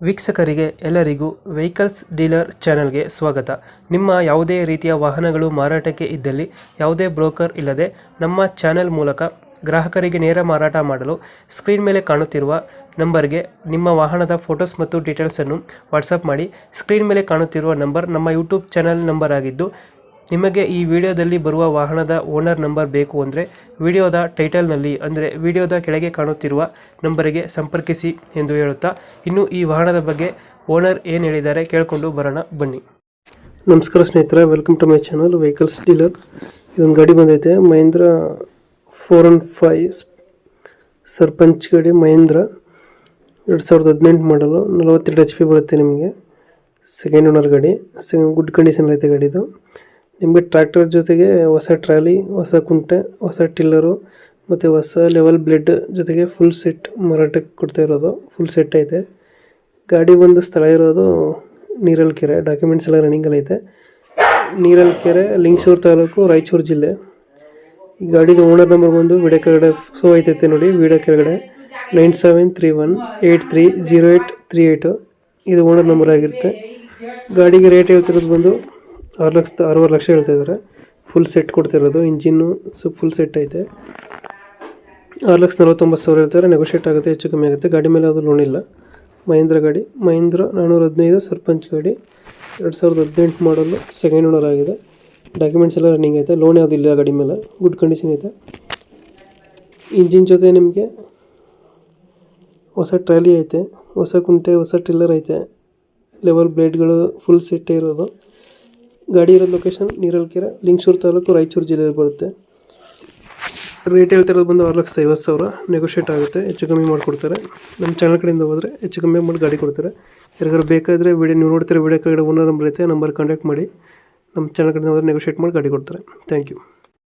ವೀಕ್ಷಕರಿಗೆ ಎಲ್ಲರಿಗೂ vehicles dealer ಚಾನೆಲ್ಗೆ ಸ್ವಾಗತ. ನಿಮ್ಮ ಯಾವುದೇ ರೀತಿಯ ವಾಹನಗಳು ಮಾರಾಟಕ್ಕೆ ಇದ್ದಲ್ಲಿ ಯಾವುದೇ ಬ್ರೋಕರ್ ಇಲ್ಲದೆ ನಮ್ಮ ಚಾನೆಲ್ ಮೂಲಕ ಗ್ರಾಹಕರಿಗೆ ನೇರ ಮಾರಾಟ ಮಾಡಲು ಸ್ಕ್ರೀನ್ ಮೇಲೆ ಕಾಣುತ್ತಿರುವ ನಂಬರ್ಗೆ ನಿಮ್ಮ ವಾಹನದ ಫೋಟೋಸ್ ಮತ್ತು ಡೀಟೇಲ್ಸನ್ನು ವಾಟ್ಸಪ್ ಮಾಡಿ. ಸ್ಕ್ರೀನ್ ಮೇಲೆ ಕಾಣುತ್ತಿರುವ ನಂಬರ್ ನಮ್ಮ ಯೂಟ್ಯೂಬ್ ಚಾನೆಲ್ ನಂಬರ್ ಆಗಿದ್ದು, ನಿಮಗೆ ಈ ವಿಡಿಯೋದಲ್ಲಿ ಬರುವ ವಾಹನದ ಓನರ್ ನಂಬರ್ ಬೇಕು ಅಂದರೆ ವಿಡಿಯೋದ ಟೈಟಲ್ನಲ್ಲಿ ಅಂದರೆ ವಿಡಿಯೋದ ಕೆಳಗೆ ಕಾಣುತ್ತಿರುವ ನಂಬರಿಗೆ ಸಂಪರ್ಕಿಸಿ ಎಂದು ಹೇಳುತ್ತಾ, ಇನ್ನು ಈ ವಾಹನದ ಬಗ್ಗೆ ಓನರ್ ಏನು ಹೇಳಿದ್ದಾರೆ ಕೇಳಿಕೊಂಡು ಬರೋಣ ಬನ್ನಿ. ನಮಸ್ಕಾರ ಸ್ನೇಹಿತರೆ, welcome to my channel vehicles dealer. ಇದೊಂದು ಗಾಡಿ ಬಂದೈತೆ, ಮಹೇಂದ್ರ 415 ಸರ್ಪಂಚ್ ಗಾಡಿ, ಮಹೇಂದ್ರ 2018 ಮಾಡಲು, 42 HP ಬರುತ್ತೆ ನಿಮಗೆ. ಸೆಕೆಂಡ್ ಓನರ್ ಗಾಡಿ, ಗುಡ್ ಕಂಡೀಷನ್ ಐತೆ ಗಾಡಿದು. ನಿಮಗೆ ಟ್ರ್ಯಾಕ್ಟರ್ ಜೊತೆಗೆ ಹೊಸ ಟ್ರಾಲಿ, ಹೊಸ ಕುಂಟೆ, ಹೊಸ ಟಿಲ್ಲರು ಮತ್ತು ಹೊಸ ಲೆವೆಲ್ ಬ್ಲೇಡ್ ಜೊತೆಗೆ ಫುಲ್ ಸೆಟ್ ಮಾರಾಟಕ್ಕೆ ಕೊಡ್ತಾ ಇರೋದು. ಫುಲ್ ಸೆಟ್ ಐತೆ. ಗಾಡಿ ಬಂದು ಸ್ಥಳ ಇರೋದು ನೀರಲ್ಕೆರೆ. ಡಾಕ್ಯುಮೆಂಟ್ಸ್ ಎಲ್ಲ ರನ್ನಿಂಗಲ್ಲಿ ಐತೆ. ನೀರಲ್ಕೆರೆ, ಲಿಂಗಸೂರು ತಾಲೂಕು, ರಾಯಚೂರು ಜಿಲ್ಲೆ. ಈ ಗಾಡಿದು ಓನರ್ ನಂಬರ್ ಬಂದು ವಿಡಿಯೋ ಕೆಳಗಡೆ ಶೋ ಐತೈತೆ ನೋಡಿ, ವಿಡಿಯೋ ಕೆಳಗಡೆ 9731830838 ಇದು ಓನರ್ ನಂಬರ್ ಆಗಿರುತ್ತೆ. ಗಾಡಿಗೆ ರೇಟ್ ಹೇಳ್ತಿರೋದು ಬಂದು 6 ಲಕ್ಷ ಹೇಳ್ತಾ ಇದ್ದಾರೆ. ಫುಲ್ ಸೆಟ್ ಕೊಡ್ತಿರೋದು, ಇಂಜಿನ್ನು ಫುಲ್ ಸೆಟ್ ಐತೆ. 6,49,000 ಹೇಳ್ತಾರೆ. ನೆಗೋಷಿಯೇಟ್ ಆಗುತ್ತೆ, ಹೆಚ್ಚು ಕಮ್ಮಿ ಆಗುತ್ತೆ. ಗಾಡಿ ಮೇಲೆ ಅದು ಲೋನ್ ಇಲ್ಲ. ಮಹೇಂದ್ರ ಗಾಡಿ, ಮಹೇಂದ್ರ 415 ಸರ್ಪಂಚ್ ಗಾಡಿ, 2018 ಮಾಡಲು, ಸೆಕೆಂಡ್ ಓನರ್ ಆಗಿದೆ. ಡಾಕ್ಯುಮೆಂಟ್ಸ್ ಎಲ್ಲ ರನ್ನಿಂಗ್ ಐತೆ. ಲೋನ್ ಯಾವುದು ಇಲ್ಲ ಗಾಡಿ ಮೇಲೆ, ಗುಡ್ ಕಂಡೀಷನ್ ಐತೆ. ಇಂಜಿನ್ ಜೊತೆ ನಿಮಗೆ ಹೊಸ ಟ್ರಾಲಿ ಐತೆ, ಹೊಸ ಕುಂಟೆ, ಹೊಸ ಟಿಲ್ಲರ್ ಐತೆ. ಲೆವೆಲ್ ಬ್ಲೇಡ್ಗಳು ಫುಲ್ ಸೆಟ್ ಇರೋದು. ಗಾಡಿ ಇರೋದು ಲೊಕೇಶನ್ ನೀರಲ್ಕೆರೆ, ಲಿಂಗಸೂರು ತಾಲೂಕು, ರಾಯಚೂರು ಜಿಲ್ಲೆಯಲ್ಲಿ ಬರುತ್ತೆ. ರೇಟ್ ಹೇಳ್ತಿರೋದು ಬಂದು 6,50,000. ನೆಗೋಷಿಯೇಟ್ ಆಗುತ್ತೆ, ಹೆಚ್ಚು ಕಮ್ಮಿ ಮಾಡಿಕೊಡ್ತಾರೆ. ನಮ್ಮ ಚಾನಲ್ ಕಡೆಯಿಂದ ಹೋದರೆ ಹೆಚ್ಚು ಕಮ್ಮಿ ಮಾಡಿ ಗಾಡಿ ಕೊಡ್ತಾರೆ. ಯಾರಿಗಾರು ಬೇಕಾದರೆ ವಿಡಿಯೋ ನೀವು ನೋಡ್ತೀರ, ವಿಡಿಯೋ ಕೆಳಗಡೆ ಓನರ್ ನಂಬರ್ ಐತೆ, ನಂಬರ್ ಕಾಂಟ್ಯಾಕ್ಟ್ ಮಾಡಿ. ನಮ್ಮ ಚಾನಲ್ ಕಡೆಯಿಂದ ಹೋದರೆ ನೆಗೋಷಿಯೇಟ್ ಮಾಡಿ ಗಾಡಿ ಕೊಡ್ತಾರೆ. Thank you.